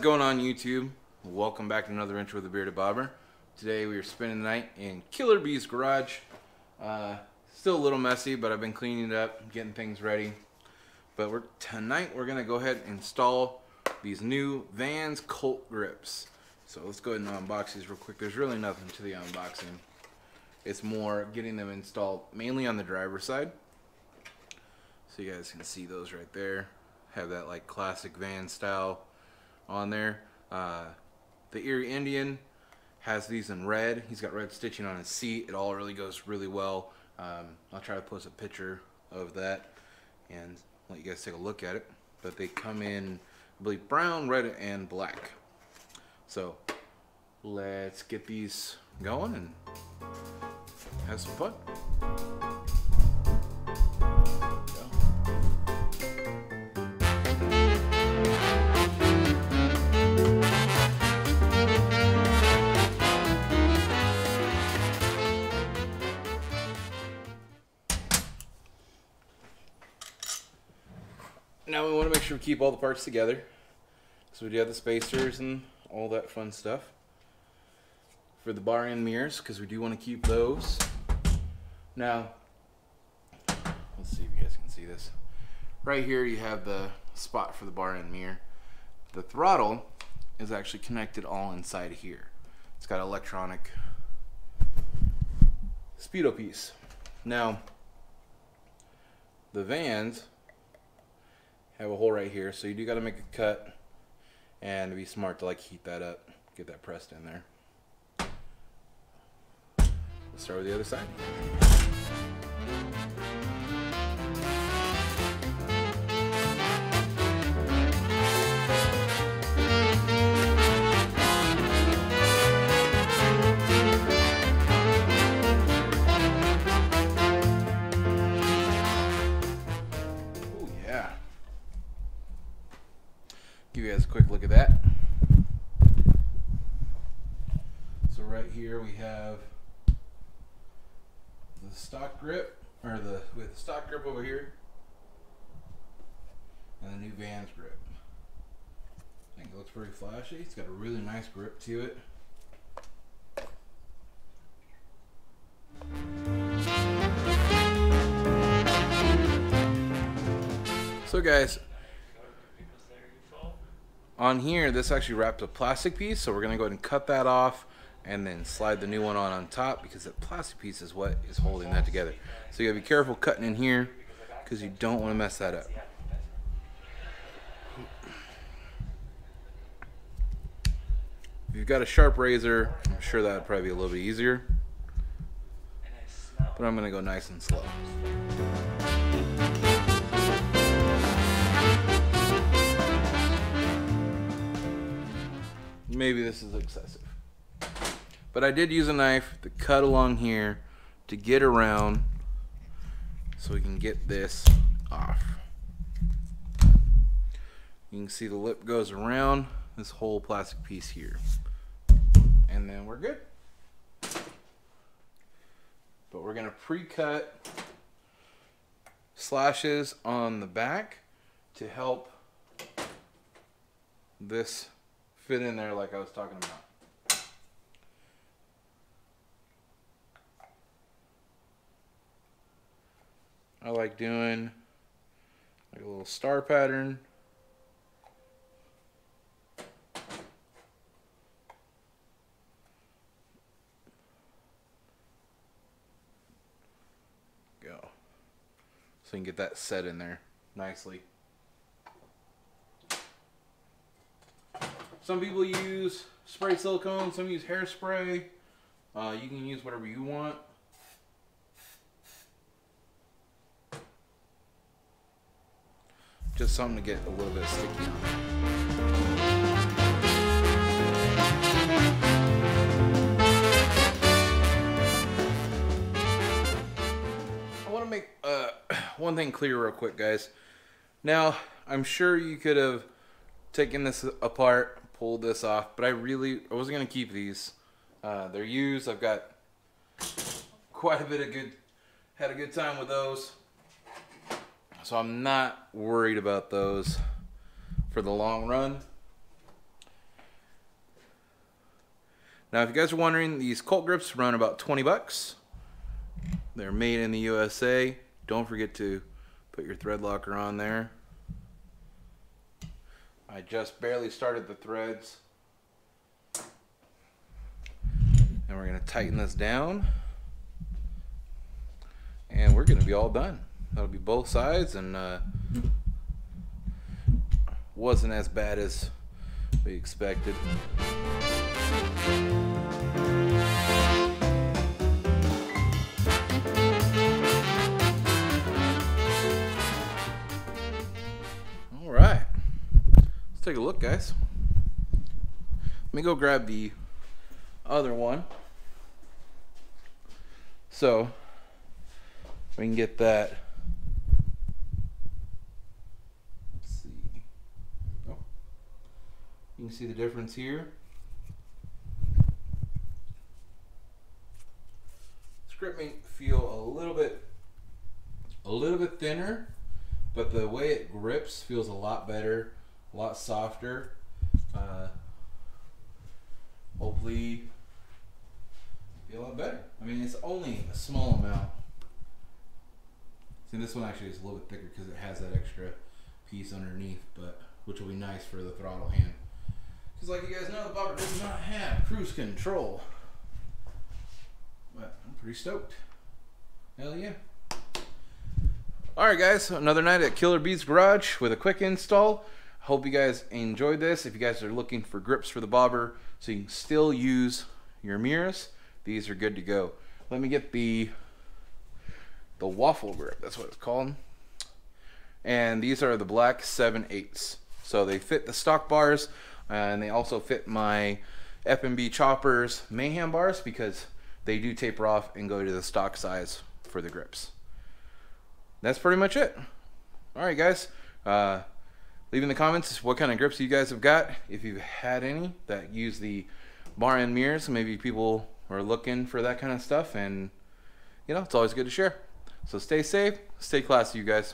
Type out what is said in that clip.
going on YouTube? Welcome back to another intro with the Bearded Bobber. Today we are spending the night in Killer B's garage. Still a little messy, but I've been cleaning it up, getting things ready. But tonight we're gonna go ahead and install these new Vans Colt grips. So let's go ahead and unbox these real quick. There's really nothing to the unboxing. It's more getting them installed mainly on the driver's side. So you guys can see those right there. Have that like classic Van style on there. The Erie Indian has these in red. He's got red stitching on his seat. It all really goes really well. I'll try to post a picture of that and let you guys take a look at it. But they come in, I believe, brown, red, and black. So let's get these going and have some fun. Now we want to make sure we keep all the parts together. So we do have the spacers and all that fun stuff for the bar end mirrors, because we do want to keep those. Now, let's see if you guys can see this. Right here you have the spot for the bar end mirror. The throttle is actually connected all inside here. It's got an electronic speedo piece. Now, the Vans have a hole right here, so you do got to make a cut and be smart to like heat that up, get that pressed in there. Let's start with the other side. Give you guys a quick look at that. So right here we have the stock grip, or with the stock grip over here, and the new Vans grip. I think it looks pretty flashy. It's got a really nice grip to it. So guys, on here, this actually wraps a plastic piece, so we're going to go ahead and cut that off and then slide the new one on top, because that plastic piece is what is holding that together. So you got to be careful cutting in here, because you don't want to mess that up. If you've got a sharp razor, I'm sure that would probably be a little bit easier, but I'm going to go nice and slow. Maybe this is excessive, but I did use a knife to cut along here to get around so we can get this off. You can see the lip goes around this whole plastic piece here, and then we're good. But we're gonna pre-cut slashes on the back to help this fit in there like I was talking about. I like doing like a little star pattern. Go. So you can get that set in there nicely. Some people use spray silicone, some use hairspray. You can use whatever you want. Just something to get a little bit sticky on. I want to make one thing clear real quick, guys. Now, I'm sure you could have taken this apart, pulled this off, but I wasn't gonna keep these. They're used. I've got quite a bit of had a good time with those. So I'm not worried about those for the long run. Now, if you guys are wondering, these Colt grips run about 20 bucks. They're made in the USA. Don't forget to put your thread locker on there. I just barely started the threads. And we're going to tighten this down. And we're going to be all done. That'll be both sides, and wasn't as bad as we expected. All right, let's take a look, guys. Let me go grab the other one so we can get that. Let's see. Oh, you can see the difference here. This grip may feel a little bit thinner, but the way it grips feels a lot better, a lot softer. Hopefully be a lot better. I mean, it's only a small amount. See, this one actually is a little bit thicker because it has that extra piece underneath, but which will be nice for the throttle hand. Because like you guys know, the bobber does not have cruise control. But I'm pretty stoked. Hell yeah. Alright guys, another night at Killer Bees Garage with a quick install. Hope you guys enjoyed this. If you guys are looking for grips for the bobber so you can still use your mirrors, these are good to go. Let me get the Waffle grip, that's what it's called. And these are the black 7/8. So they fit the stock bars, and they also fit my F&B Choppers Mayhem bars because they do taper off and go to the stock size for the grips. That's pretty much it. Alright guys, leave in the comments what kind of grips you guys have got, if you've had any that use the bar end mirrors. Maybe people are looking for that kind of stuff, and you know, it's always good to share. So stay safe, stay classy, you guys.